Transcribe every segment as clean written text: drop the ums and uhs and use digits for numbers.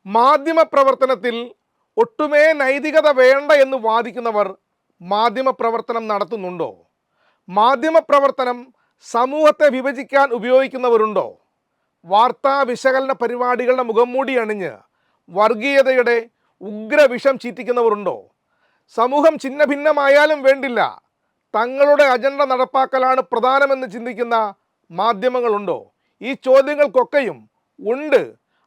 മാധ്യമപ്രവർത്തനത്തിൽ ഒട്ടുമേ നൈതികത വേണ്ട എന്ന് വാദിക്കുന്നവർ മാധ്യമപ്രവർത്തനം നടത്തുന്നുണ്ടോ? മാധ്യമപ്രവർത്തനം സമൂഹത്തെ വിഭജിക്കാൻ ഉപയോഗിക്കുന്നവരുണ്ടോ? വാർത്താ വിശകലന പരിപാടികളുടെ മുഖംമൂടി അണിഞ്ഞ് വർഗീയതയുടെ ഉഗ്രവിഷം ചീറ്റിക്കുന്നവരുണ്ടോ? സമൂഹം ഛിന്ന ഭിന്നമായാലും വേണ്ടില്ല, തങ്ങളുടെ അജണ്ട നടപ്പാക്കലാണ് പ്രധാനമെന്ന് ചിന്തിക്കുന്ന മാധ്യമങ്ങളുണ്ടോ? ഈ ചോദ്യങ്ങൾക്കൊക്കെയും ഉണ്ട്,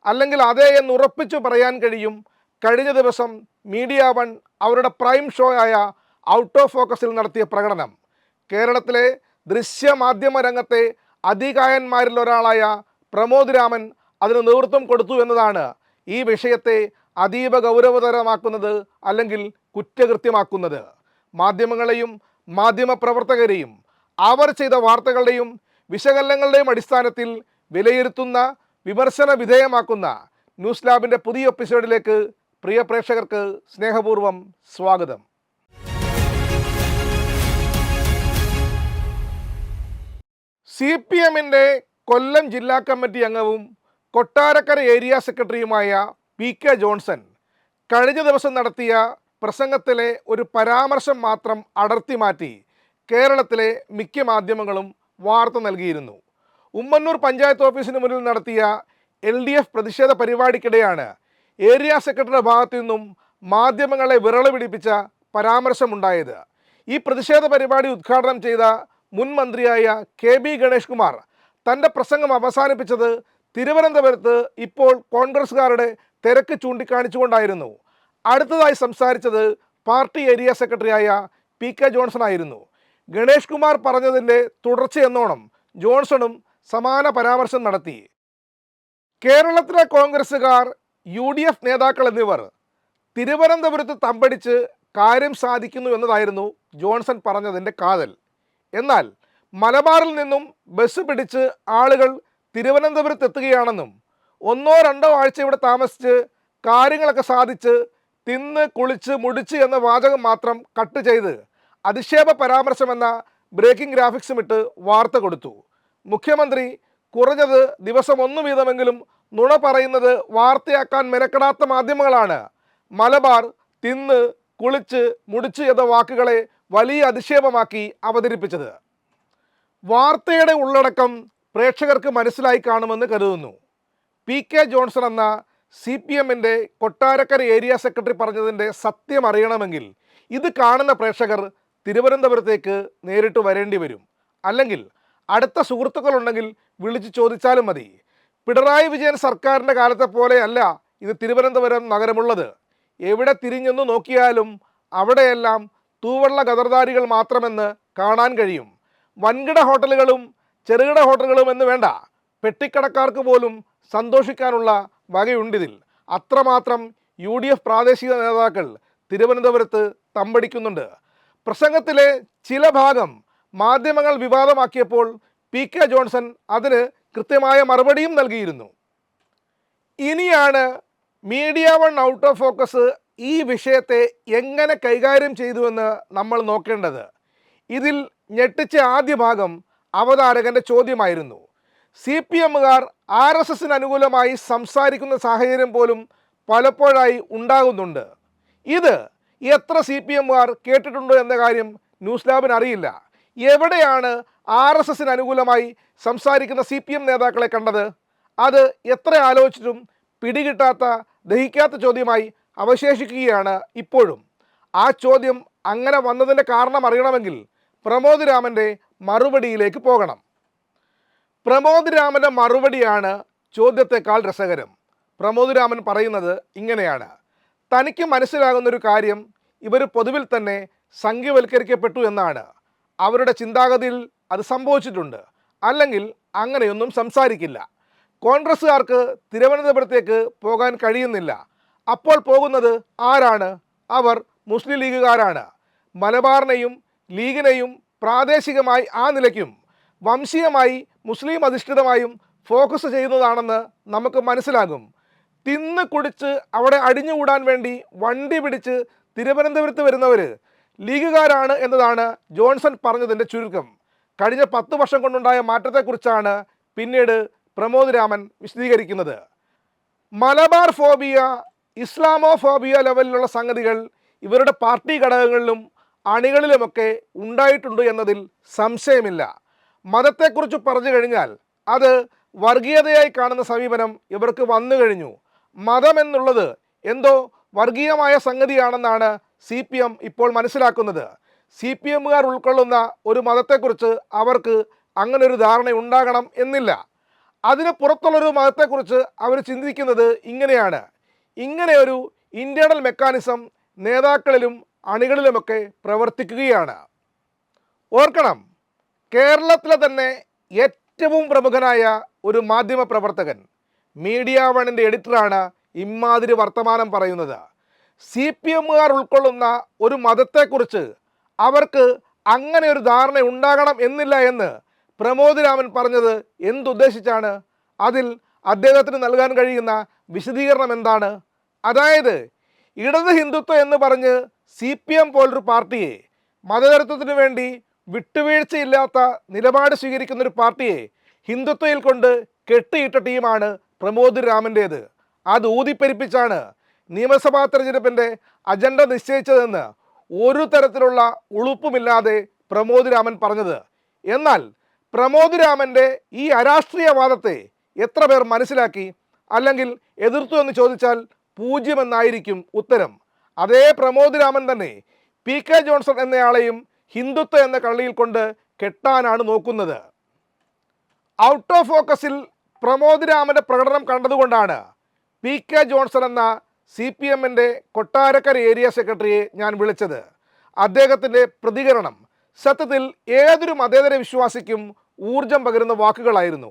അല്ലെങ്കിൽ അതെ എന്ന് ഉറപ്പിച്ചു പറയാൻ കഴിയും കഴിഞ്ഞ ദിവസം മീഡിയ വൺ അവരുടെ പ്രൈം ഷോ ആയ ഔട്ട് ഓഫ് ഫോക്കസിൽ നടത്തിയ പ്രകടനം. കേരളത്തിലെ ദൃശ്യമാധ്യമ രംഗത്തെ അതികായന്മാരിൽ ഒരാളായ പ്രമോദ് രാമൻ അതിന് നേതൃത്വം കൊടുത്തു എന്നതാണ് ഈ വിഷയത്തെ അതീവ ഗൗരവതരമാക്കുന്നത്, അല്ലെങ്കിൽ കുറ്റകൃത്യമാക്കുന്നത്. മാധ്യമങ്ങളെയും മാധ്യമപ്രവർത്തകരെയും അവർ ചെയ്ത വാർത്തകളുടെയും വിശകലനങ്ങളുടെയും അടിസ്ഥാനത്തിൽ വിലയിരുത്തുന്ന, വിമർശന വിധേയമാക്കുന്ന ന്യൂസ് ലാബിൻ്റെ പുതിയ എപ്പിസോഡിലേക്ക് പ്രിയ പ്രേക്ഷകർക്ക് സ്നേഹപൂർവ്വം സ്വാഗതം. CPMൻ്റെ കൊല്ലം ജില്ലാ കമ്മിറ്റി അംഗവും കൊട്ടാരക്കര ഏരിയ സെക്രട്ടറിയുമായ PK ജോൺസൺ കഴിഞ്ഞ ദിവസം നടത്തിയ പ്രസംഗത്തിലെ ഒരു പരാമർശം മാത്രം അടർത്തി മാറ്റി കേരളത്തിലെ മിക്ക മാധ്യമങ്ങളും വാർത്ത നൽകിയിരുന്നു. ഉമ്മന്നൂർ പഞ്ചായത്ത് ഓഫീസിന് മുന്നിൽ നടത്തിയ LDF പ്രതിഷേധ പരിപാടിക്കിടെയാണ് ഏരിയ സെക്രട്ടറിയുടെ ഭാഗത്തു നിന്നും മാധ്യമങ്ങളെ വിറള പിടിപ്പിച്ച പരാമർശമുണ്ടായത്. ഈ പ്രതിഷേധ പരിപാടി ഉദ്ഘാടനം ചെയ്ത മുൻ മന്ത്രിയായ KB ഗണേഷ് കുമാർ തൻ്റെ പ്രസംഗം അവസാനിപ്പിച്ചത് തിരുവനന്തപുരത്ത് ഇപ്പോൾ കോൺഗ്രസ്സുകാരുടെ തിരക്ക് ചൂണ്ടിക്കാണിച്ചുകൊണ്ടായിരുന്നു. അടുത്തതായി സംസാരിച്ചത് പാർട്ടി ഏരിയ സെക്രട്ടറിയായ PK ജോൺസൺ ആയിരുന്നു. ഗണേഷ് കുമാർ പറഞ്ഞതിൻ്റെ തുടർച്ചയെന്നോണം ജോൺസണും സമാന പരാമർശം നടത്തി. കേരളത്തിലെ കോൺഗ്രസ്സുകാർ, UDF നേതാക്കൾ എന്നിവർ തിരുവനന്തപുരത്ത് തമ്പടിച്ച് കാര്യം സാധിക്കുന്നു എന്നതായിരുന്നു ജോൺസൺ പറഞ്ഞതിൻ്റെ കാതൽ. എന്നാൽ മലബാറിൽ നിന്നും ബസ് പിടിച്ച് ആളുകൾ തിരുവനന്തപുരത്ത് എത്തുകയാണെന്നും 1-2 ആഴ്ച ഇവിടെ താമസിച്ച് കാര്യങ്ങളൊക്കെ സാധിച്ച് തിന്ന് കുളിച്ച് മുടിച്ച് എന്ന വാചകം മാത്രം കട്ട് ചെയ്ത് അധിക്ഷേപ പരാമർശമെന്ന ബ്രേക്കിംഗ് ഗ്രാഫിക്സും ഇട്ട് വാർത്ത കൊടുത്തു. മുഖ്യമന്ത്രി കുറഞ്ഞത് ദിവസം 1 വീതമെങ്കിലും നുണ പറയുന്നത് വാർത്തയാക്കാൻ മെനക്കെടാത്ത മാധ്യമങ്ങളാണ് മലബാർ തിന്ന് കുളിച്ച് മുടിച്ച് എന്ന വാക്കുകളെ വലിയ അധിക്ഷേപമാക്കി അവതരിപ്പിച്ചത്. വാർത്തയുടെ ഉള്ളടക്കം പ്രേക്ഷകർക്ക് മനസ്സിലായി കാണുമെന്ന് കരുതുന്നു. PK ജോൺസൺ എന്ന CPMൻ്റെ കൊട്ടാരക്കര ഏരിയ സെക്രട്ടറി പറഞ്ഞതിൻ്റെ സത്യം അറിയണമെങ്കിൽ ഇത് കാണുന്ന പ്രേക്ഷകർ തിരുവനന്തപുരത്തേക്ക് നേരിട്ട് വരേണ്ടി വരും. അല്ലെങ്കിൽ അടുത്ത സുഹൃത്തുക്കളുണ്ടെങ്കിൽ വിളിച്ചു ചോദിച്ചാലും മതി. പിണറായി വിജയൻ സർക്കാരിൻ്റെ കാലത്തെ പോലെയല്ല ഇത് തിരുവനന്തപുരം നഗരമുള്ളത്. എവിടെ തിരിഞ്ഞെന്ന് നോക്കിയാലും അവിടെയെല്ലാം തൂവള്ള ഗദർദാരികൾ മാത്രമെന്ന് കാണാൻ കഴിയും. വൻകിട ഹോട്ടലുകളും ചെറുകിട ഹോട്ടലുകളും എന്ന് വേണ്ട, പെട്ടിക്കടക്കാർക്ക് പോലും സന്തോഷിക്കാനുള്ള വകയുണ്ടിതിൽ. അത്രമാത്രം UDF പ്രാദേശിക നേതാക്കൾ തിരുവനന്തപുരത്ത് തമ്പടിക്കുന്നുണ്ട്. പ്രസംഗത്തിലെ ചില ഭാഗം മാധ്യമങ്ങൾ വിവാദമാക്കിയപ്പോൾ PK ജോൺസൺ അതിന് കൃത്യമായ മറുപടിയും നൽകിയിരുന്നു. ഇനിയാണ് media one out of focus ഈ വിഷയത്തെ എങ്ങനെ കൈകാര്യം ചെയ്തുവെന്ന് നമ്മൾ നോക്കേണ്ടത്. ഇതിൽ ഞെട്ടിച്ച ആദ്യ ഭാഗം അവതാരകൻ്റെ ചോദ്യമായിരുന്നു. CPMകാർ RSSന് അനുകൂലമായി സംസാരിക്കുന്ന സാഹചര്യം പോലും പലപ്പോഴായി ഉണ്ടാകുന്നുണ്ട്. ഇത് എത്ര CPMകാർ കേട്ടിട്ടുണ്ടോ എന്ന കാര്യം ന്യൂസ് ലാബിന് അറിയില്ല. എവിടെയാണ് RSSന് അനുകൂലമായി സംസാരിക്കുന്ന CPM നേതാക്കളെ കണ്ടത്? അത് എത്ര ആലോചിച്ചിട്ടും പിടികിട്ടാത്ത, ദഹിക്കാത്ത ചോദ്യമായി അവശേഷിക്കുകയാണ് ഇപ്പോഴും. ആ ചോദ്യം അങ്ങനെ വന്നതിൻ്റെ കാരണം അറിയണമെങ്കിൽ പ്രമോദ് രാമൻ്റെ മറുപടിയിലേക്ക് പോകണം. പ്രമോദ് രാമൻ്റെ മറുപടിയാണ് ചോദ്യത്തെക്കാൾ രസകരം. പ്രമോദ് രാമൻ പറയുന്നത് ഇങ്ങനെയാണ്: തനിക്ക് മനസ്സിലാകുന്നൊരു കാര്യം ഇവർ പൊതുവിൽ തന്നെ സംഖ്യവൽക്കരിക്കപ്പെട്ടു എന്നാണ്. അവരുടെ ചിന്താഗതിയിൽ അത് സംഭവിച്ചിട്ടുണ്ട്, അല്ലെങ്കിൽ അങ്ങനെയൊന്നും സംസാരിക്കില്ല. കോൺഗ്രസ്സുകാർക്ക് തിരുവനന്തപുരത്തേക്ക് പോകാൻ കഴിയുന്നില്ല. അപ്പോൾ പോകുന്നത് ആരാണ്? അവർ മുസ്ലിം ലീഗുകാരാണ്. മലബാറിനെയും ലീഗിനെയും പ്രാദേശികമായി ആ നിലയ്ക്കും വംശീയമായി മുസ്ലിം അധിഷ്ഠിതമായും ഫോക്കസ് ചെയ്യുന്നതാണെന്ന് നമുക്ക് മനസ്സിലാകും. തിന്ന് കുടിച്ച് അവിടെ അടിഞ്ഞുകൂടാൻ വേണ്ടി വണ്ടി പിടിച്ച് തിരുവനന്തപുരത്ത് വരുന്നവർ ലീഗുകാരാണ് എന്നതാണ് ജോൺസൺ പറഞ്ഞതിൻ്റെ ചുരുക്കം. കഴിഞ്ഞ 10 വർഷം കൊണ്ടുണ്ടായ മാറ്റത്തെക്കുറിച്ചാണ് പിന്നീട് പ്രമോദ് രാമൻ വിശദീകരിക്കുന്നത്. മലബാർ ഫോബിയ, ഇസ്ലാമോഫോബിയ ലെവലിലുള്ള സംഗതികൾ ഇവരുടെ പാർട്ടി ഘടകങ്ങളിലും അണികളിലുമൊക്കെ ഉണ്ടായിട്ടുണ്ട് എന്നതിൽ സംശയമില്ല. മതത്തെക്കുറിച്ച് പറഞ്ഞു കഴിഞ്ഞാൽ അത് വർഗീയതയായി കാണുന്ന സമീപനം ഇവർക്ക് വന്നു കഴിഞ്ഞു. മതം എന്നുള്ളത് എന്തോ വർഗീയമായ സംഗതിയാണെന്നാണ് CPM ഇപ്പോൾ മനസ്സിലാക്കുന്നത്. CPMകാർ ഉൾക്കൊള്ളുന്ന ഒരു മതത്തെക്കുറിച്ച് അവർക്ക് അങ്ങനെ ഒരു ധാരണ ഉണ്ടാകണം എന്നില്ല. അതിന് പുറത്തുള്ളൊരു മതത്തെക്കുറിച്ച് അവർ ചിന്തിക്കുന്നത് ഇങ്ങനെയാണ്. ഇങ്ങനെയൊരു ഇൻറ്റേർണൽ മെക്കാനിസം നേതാക്കളിലും അണികളിലുമൊക്കെ പ്രവർത്തിക്കുകയാണ്. ഓർക്കണം, കേരളത്തിലെ തന്നെ ഏറ്റവും പ്രമുഖനായ ഒരു മാധ്യമ പ്രവർത്തകൻ, മീഡിയ വണ്ണിൻ്റെ എഡിറ്ററാണ് ഇമ്മാതിരി വർത്തമാനം പറയുന്നത്. CPMകാർ ഉൾക്കൊള്ളുന്ന ഒരു മതത്തെക്കുറിച്ച് അവർക്ക് അങ്ങനെ ഒരു ധാരണ ഉണ്ടാകണം എന്നില്ല എന്ന് പ്രമോദ് രാമൻ പറഞ്ഞത് എന്തുദ്ദേശിച്ചാണ്? അതിൽ അദ്ദേഹത്തിന് നൽകാൻ കഴിയുന്ന വിശദീകരണം എന്താണ്? അതായത് ഇടത് ഹിന്ദുത്വം എന്ന് പറഞ്ഞ് CPM പോലൊരു പാർട്ടിയെ, മതതരത്വത്തിന് വേണ്ടി വിട്ടുവീഴ്ചയില്ലാത്ത നിലപാട് സ്വീകരിക്കുന്നൊരു പാർട്ടിയെ ഹിന്ദുത്വയിൽ കൊണ്ട് കെട്ടിയിട്ട ടീമാണ് പ്രമോദ് രാമൻ്റേത്. അത് ഊതിപ്പെരിപ്പിച്ചാണ് നിയമസഭാ തെരഞ്ഞെടുപ്പിൻ്റെ അജണ്ട നിശ്ചയിച്ചതെന്ന് ഒരു തരത്തിലുള്ള ഉളുപ്പുമില്ലാതെ പ്രമോദ് രാമൻ പറഞ്ഞത്. എന്നാൽ പ്രമോദ് രാമൻ്റെ ഈ അരാഷ്ട്രീയവാദത്തെ എത്ര പേർ മനസ്സിലാക്കി അല്ലെങ്കിൽ എതിർത്തു എന്ന് ചോദിച്ചാൽ 0 എന്നായിരിക്കും ഉത്തരം. അതേ പ്രമോദ് രാമൻ തന്നെ PK ജോൺസൺ എന്നയാളെയും ഹിന്ദുത്വ എന്ന കള്ളിയിൽ കൊണ്ട് കെട്ടാനാണ് നോക്കുന്നത്. ഔട്ട് ഓഫ് ഫോക്കസിൽ പ്രമോദ് രാമൻ്റെ പ്രകടനം കണ്ടതുകൊണ്ടാണ് PK ജോൺസൺ എന്ന CPMൻ്റെ കൊട്ടാരക്കര ഏരിയ സെക്രട്ടറിയെ ഞാൻ വിളിച്ചത്. അദ്ദേഹത്തിൻ്റെ പ്രതികരണം സത്യത്തിൽ ഏതൊരു മതേതര വിശ്വാസിക്കും ഊർജം പകരുന്ന വാക്കുകളായിരുന്നു.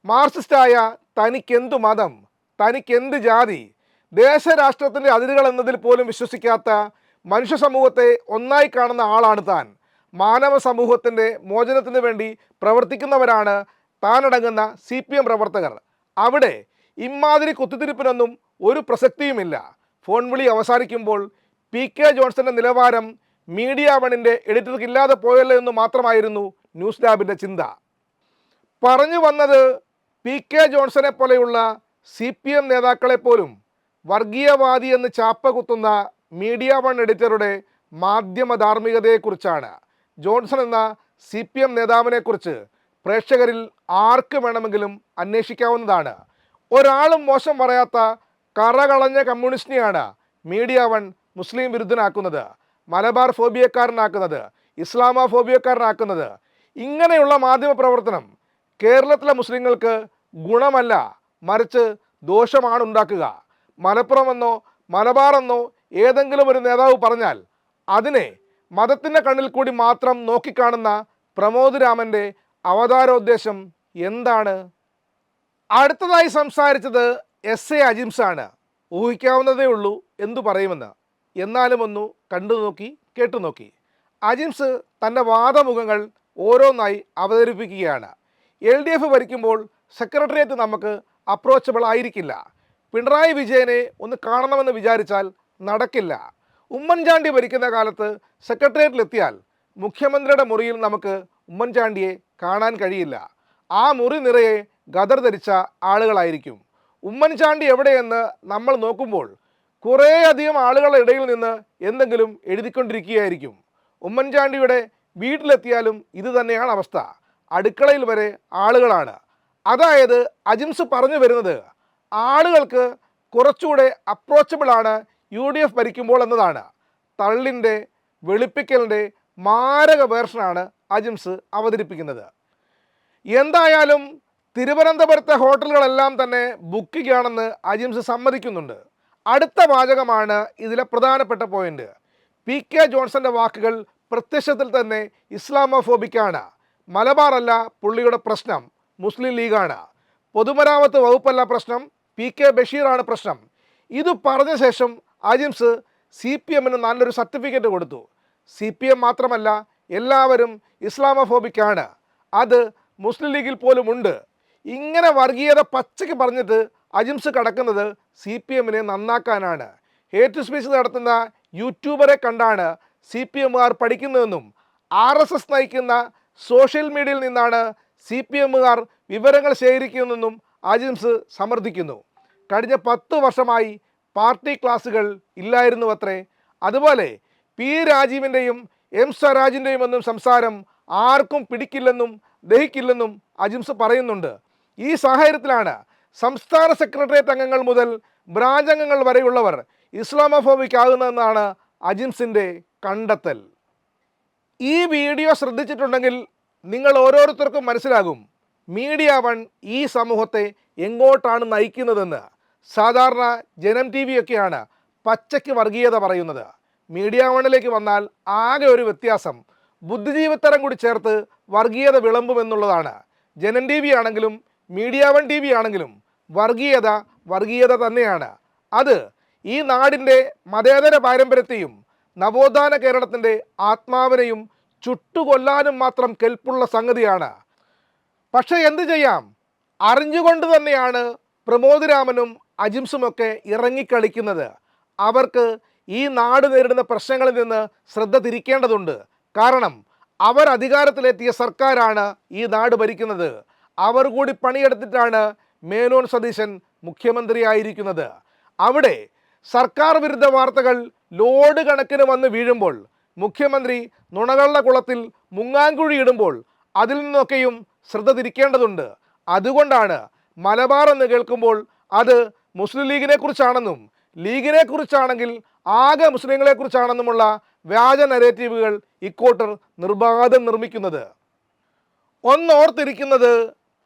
മാർക്സിസ്റ്റായ തനിക്കെന്തു മതം, തനിക്കെന്ത് ജാതി, ദേശരാഷ്ട്രത്തിൻ്റെ അതിരുകൾ എന്നതിൽ പോലും വിശ്വസിക്കാത്ത മനുഷ്യ സമൂഹത്തെ ഒന്നായി കാണുന്ന ആളാണ് താൻ. മാനവ സമൂഹത്തിൻ്റെ മോചനത്തിന് വേണ്ടി പ്രവർത്തിക്കുന്നവരാണ് താനടങ്ങുന്ന CPM പ്രവർത്തകർ. അവിടെ ഇമാതിരി കുത്തിത്തിരിപ്പിനൊന്നും ഒരു പ്രസക്തിയുമില്ല. ഫോൺ വിളി അവസാനിക്കുമ്പോൾ PK ജോൺസന്റെ നിലവാരം മീഡിയ വണ്ണിൻ്റെ എഡിറ്റർക്ക് ഇല്ലാതെ പോയല്ലോ എന്ന് മാത്രമായിരുന്നു ന്യൂസ് ലാബിൻ്റെ ചിന്ത. പറഞ്ഞു വന്നത് PK ജോൺസനെ പോലെയുള്ള CPM നേതാക്കളെപ്പോലും വർഗീയവാദി എന്ന് ചാപ്പ കുത്തുന്ന മീഡിയ വൺ എഡിറ്ററുടെ മാധ്യമ ധാർമ്മികതയെക്കുറിച്ചാണ്. ജോൺസൺ എന്ന CPM നേതാവിനെക്കുറിച്ച് പ്രേക്ഷകരിൽ ആർക്ക് വേണമെങ്കിലും അന്വേഷിക്കാവുന്നതാണ്. ഒരാളും മോശം പറയാത്ത കറകളഞ്ഞ കമ്മ്യൂണിസ്റ്റിനെയാണ് മീഡിയ വൺ മുസ്ലിം വിരുദ്ധനാക്കുന്നത്, മലബാർ ഫോബിയക്കാരനാക്കുന്നത്, ഇസ്ലാമോഫോബിയക്കാരനാക്കുന്നത്. ഇങ്ങനെയുള്ള മാധ്യമ പ്രവർത്തനം കേരളത്തിലെ മുസ്ലിങ്ങൾക്ക് ഗുണമല്ല, മറിച്ച് ദോഷമാണ് ഉണ്ടാക്കുക. മലപ്പുറമെന്നോ മലബാറെന്നോ ഏതെങ്കിലും ഒരു നേതാവ് പറഞ്ഞാൽ അതിനെ മതത്തിൻ്റെ കണ്ണിൽ കൂടി മാത്രം നോക്കിക്കാണുന്ന പ്രമോദ് രാമൻ്റെ അവതാരോദ്ദേശം എന്താണ്? അടുത്തതായി സംസാരിച്ചത് SA അജിംസാണ്. ഊഹിക്കാവുന്നതേ ഉള്ളൂ എന്തു പറയുമെന്ന്. എന്നാലും ഒന്ന് കണ്ടു നോക്കി കേട്ടു നോക്കി. അജിംസ് തൻ്റെ വാദമുഖങ്ങൾ ഓരോന്നായി അവതരിപ്പിക്കുകയാണ്. LDF ഭരിക്കുമ്പോൾ സെക്രട്ടേറിയറ്റ് നമുക്ക് അപ്രോച്ചബിൾ ആയിരിക്കില്ല. പിണറായി വിജയനെ ഒന്ന് കാണണമെന്ന് വിചാരിച്ചാൽ നടക്കില്ല. ഉമ്മൻചാണ്ടി ഭരിക്കുന്ന കാലത്ത് സെക്രട്ടേറിയറ്റിലെത്തിയാൽ മുഖ്യമന്ത്രിയുടെ മുറിയിൽ നമുക്ക് ഉമ്മൻചാണ്ടിയെ കാണാൻ കഴിയില്ല. ആ മുറി നിറയെ ഗദർ ധരിച്ച ആളുകളായിരിക്കും. ഉമ്മൻചാണ്ടി എവിടെയെന്ന് നമ്മൾ നോക്കുമ്പോൾ കുറേയധികം ആളുകളുടെ ഇടയിൽ നിന്ന് എന്തെങ്കിലും എഴുതിക്കൊണ്ടിരിക്കുകയായിരിക്കും. ഉമ്മൻചാണ്ടിയുടെ വീട്ടിലെത്തിയാലും ഇത് തന്നെയാണ് അവസ്ഥ. അടുക്കളയിൽ വരെ ആളുകളാണ്. അതായത് അജിംസ് പറഞ്ഞു വരുന്നത് ആളുകൾക്ക് കുറച്ചുകൂടെ അപ്രോച്ചബിളാണ് UDF ഭരിക്കുമ്പോൾ എന്നതാണ്. തള്ളിൻ്റെ വെളുപ്പിക്കലിൻ്റെ മാരക വേർഷനാണ് അജിംസ് അവതരിപ്പിക്കുന്നത്. എന്തായാലും തിരുവനന്തപുരത്തെ ഹോട്ടലുകളെല്ലാം തന്നെ ബുക്കിംഗ് ആണെന്ന് അജിംസ് സമ്മതിക്കുന്നുണ്ട്. അടുത്ത വാചകമാണ് ഇതിലെ പ്രധാനപ്പെട്ട പോയിന്റ്. PK ജോൺസന്റെ വാക്കുകൾ പ്രത്യക്ഷത്തിൽ തന്നെ ഇസ്ലാമോഫോബിക്കാണ്. മലബാർ അല്ല പുള്ളിയുടെ പ്രശ്നം, മുസ്ലിം ലീഗാണ്. പൊതുമരാമത്ത് വകുപ്പല്ല പ്രശ്നം, PK ബഷീറാണ് പ്രശ്നം. ഇത് പറഞ്ഞ ശേഷം അജിംസ് CPMന് നല്ലൊരു സർട്ടിഫിക്കറ്റ് കൊടുത്തു. CPM മാത്രമല്ല, എല്ലാവരും ഇസ്ലാമോഫോബിക്കാണ്, അത് മുസ്ലിം ലീഗിൽ പോലും ഉണ്ട്. ഇങ്ങനെ വർഗീയത പച്ചയ്ക്ക് പറഞ്ഞിട്ട് അജിംസ് കടക്കുന്നത് CPMനെ നന്നാക്കാനാണ്. ഹേറ്റ് സ്പീച്ച് നടത്തുന്ന യൂട്യൂബറെ കണ്ടാണ് CPMകാർ പഠിക്കുന്നതെന്നും RSS നയിക്കുന്ന സോഷ്യൽ മീഡിയയിൽ നിന്നാണ് CPMകാർ വിവരങ്ങൾ ശേഖരിക്കുന്നതെന്നും അജിംസ് സമർത്ഥിക്കുന്നു. കഴിഞ്ഞ 10 വർഷമായി പാർട്ടി ക്ലാസുകൾ ഇല്ലായിരുന്നുവത്രേ. അതുപോലെ പി രാജീവിൻ്റെയും എം സ്വരാജിൻ്റെയും ഒന്നും സംസാരം ആർക്കും പിടിക്കില്ലെന്നും ദഹിക്കില്ലെന്നും അജിംസ് പറയുന്നുണ്ട്. ഈ സാഹചര്യത്തിലാണ് സംസ്ഥാന സെക്രട്ടേറിയറ്റ് അംഗങ്ങൾ മുതൽ ബ്രാഞ്ച് അംഗങ്ങൾ വരെയുള്ളവർ ഇസ്ലാമോഫോബിക് ആകുന്നതെന്നാണ് അജിംസിൻ്റെ കണ്ടെത്തൽ. ഈ വീഡിയോ ശ്രദ്ധിച്ചിട്ടുണ്ടെങ്കിൽ നിങ്ങൾ ഓരോരുത്തർക്കും മനസ്സിലാകും മീഡിയ വൺ ഈ സമൂഹത്തെ എങ്ങോട്ടാണ് നയിക്കുന്നതെന്ന്. സാധാരണ ജനം ടി വിയൊക്കെയാണ് പച്ചയ്ക്ക് വർഗീയത പറയുന്നത്. മീഡിയ വണ്ണിലേക്ക് വന്നാൽ ആകെ ഒരു വ്യത്യാസം, ബുദ്ധിജീവിത്തരം കൂടി ചേർത്ത് വർഗീയത വിളമ്പുമെന്നുള്ളതാണ്. ജനം ടി വി ആണെങ്കിലും മീഡിയ വൺ ടി വി ആണെങ്കിലും വർഗീയത തന്നെയാണ്. അത് ഈ നാടിൻ്റെ മതേതര പാരമ്പര്യത്തെയും നവോത്ഥാന കേരളത്തിൻ്റെ ആത്മാവിനെയും ചുട്ടുകൊല്ലാനും മാത്രം കെൽപ്പുള്ള സംഗതിയാണ്. പക്ഷേ എന്തു ചെയ്യാം, അറിഞ്ഞുകൊണ്ട് തന്നെയാണ് പ്രമോദ് രാമനും അജിംസുമൊക്കെ ഇറങ്ങിക്കളിക്കുന്നത്. അവർക്ക് ഈ നാട് നേരിടുന്ന പ്രശ്നങ്ങളിൽ നിന്ന് ശ്രദ്ധ തിരിക്കേണ്ടതുണ്ട്. കാരണം അവർ അധികാരത്തിലെത്തിയ സർക്കാരാണ് ഈ നാട് ഭരിക്കുന്നത്. അവർ കൂടി പണിയെടുത്തിട്ടാണ് മേനോൻ സതീശൻ മുഖ്യമന്ത്രിയായിരിക്കുന്നത്. അവിടെ സർക്കാർ വിരുദ്ധ വാർത്തകൾ ലോഡ് കണക്കിന് വന്ന് വീഴുമ്പോൾ, മുഖ്യമന്ത്രി നുണകളുടെ കുളത്തിൽ മുങ്ങാൻകുഴി ഇടുമ്പോൾ അതിൽ നിന്നൊക്കെയും ശ്രദ്ധ തിരിക്കേണ്ടതുണ്ട്. അതുകൊണ്ടാണ് മലബാർ എന്ന് കേൾക്കുമ്പോൾ അത് മുസ്ലിം ലീഗിനെ കുറിച്ചാണെന്നും ലീഗിനെ കുറിച്ചാണെങ്കിൽ ആകെ മുസ്ലിങ്ങളെ കുറിച്ചാണെന്നുമുള്ള വ്യാജ നരേറ്റീവുകൾ ഇക്കോട്ടർ നിർബാധം നിർമ്മിക്കുന്നത്. ഒന്നോർത്തിരിക്കുന്നത്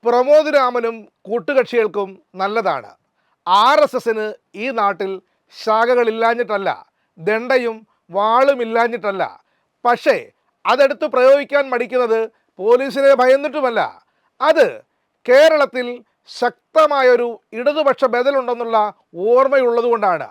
പ്രമോദ് രാമനും കൂട്ടുകക്ഷികൾക്കും നല്ലതാണ്. RSSന് ഈ നാട്ടിൽ ശാഖകളില്ലാഞ്ഞിട്ടല്ല, ദണ്ഡയും വാളും ഇല്ലാഞ്ഞിട്ടല്ല. പക്ഷേ അതെടുത്ത് പ്രയോഗിക്കാൻ മടിക്കുന്നത് പോലീസിനെ ഭയന്നിട്ടുമല്ല. അത് കേരളത്തിൽ ശക്തമായൊരു ഇടതുപക്ഷ ബദലുണ്ടെന്നുള്ള ഓർമ്മയുള്ളതുകൊണ്ടാണ്.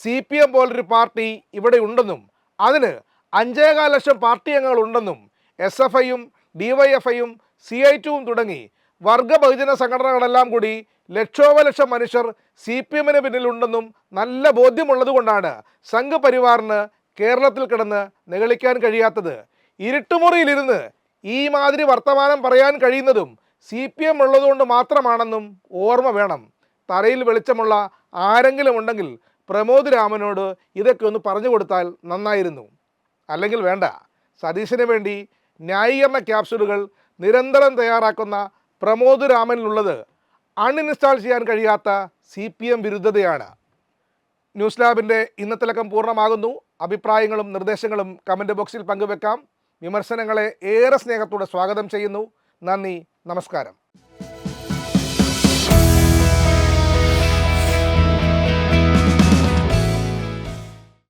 CPM പോലൊരു പാർട്ടി ഇവിടെ ഉണ്ടെന്നും അതിന് 5.25 ലക്ഷം പാർട്ടി അംഗങ്ങളുണ്ടെന്നും SFIയും DYFIയും CI2വും തുടങ്ങി വർഗ ബഹുജന സംഘടനകളെല്ലാം കൂടി ലക്ഷോപലക്ഷം മനുഷ്യർ CPMന് പിന്നിലുണ്ടെന്നും നല്ല ബോധ്യമുള്ളതുകൊണ്ടാണ് സംഘ് പരിവാറിന് കേരളത്തിൽ കിടന്ന് നിഗളിക്കാൻ കഴിയാത്തത്. ഇരുട്ടുമുറിയിലിരുന്ന് ഈ മാതിരി വർത്തമാനം പറയാൻ കഴിയുന്നതും CPM ഉള്ളതുകൊണ്ട് മാത്രമാണെന്നും ഓർമ്മ വേണം. തറയിൽ വെളിച്ചമുള്ള ആരെങ്കിലും ഉണ്ടെങ്കിൽ പ്രമോദ് രാമനോട് ഇതൊക്കെ ഒന്ന് പറഞ്ഞു കൊടുത്താൽ നന്നായിരുന്നു. അല്ലെങ്കിൽ വേണ്ട. സതീശന് വേണ്ടി ന്യായീകരണ ക്യാപ്സ്യൂളുകൾ നിരന്തരം തയ്യാറാക്കുന്ന പ്രമോദ് രാമനിലുള്ളത് അൺഇൻസ്റ്റാൾ ചെയ്യാൻ കഴിയാത്ത CPM വിരുദ്ധതയാണ്. ന്യൂസ് ലാബിൻ്റെ ഇന്നത്തെ ലക്കം പൂർണ്ണമാകുന്നു. അഭിപ്രായങ്ങളും നിർദ്ദേശങ്ങളും കമൻറ്റ് ബോക്സിൽ പങ്കുവെക്കാം. വിമർശനങ്ങളെ ഏറെ സ്നേഹത്തോടെ സ്വാഗതം ചെയ്യുന്നു. നന്ദി, നമസ്കാരം.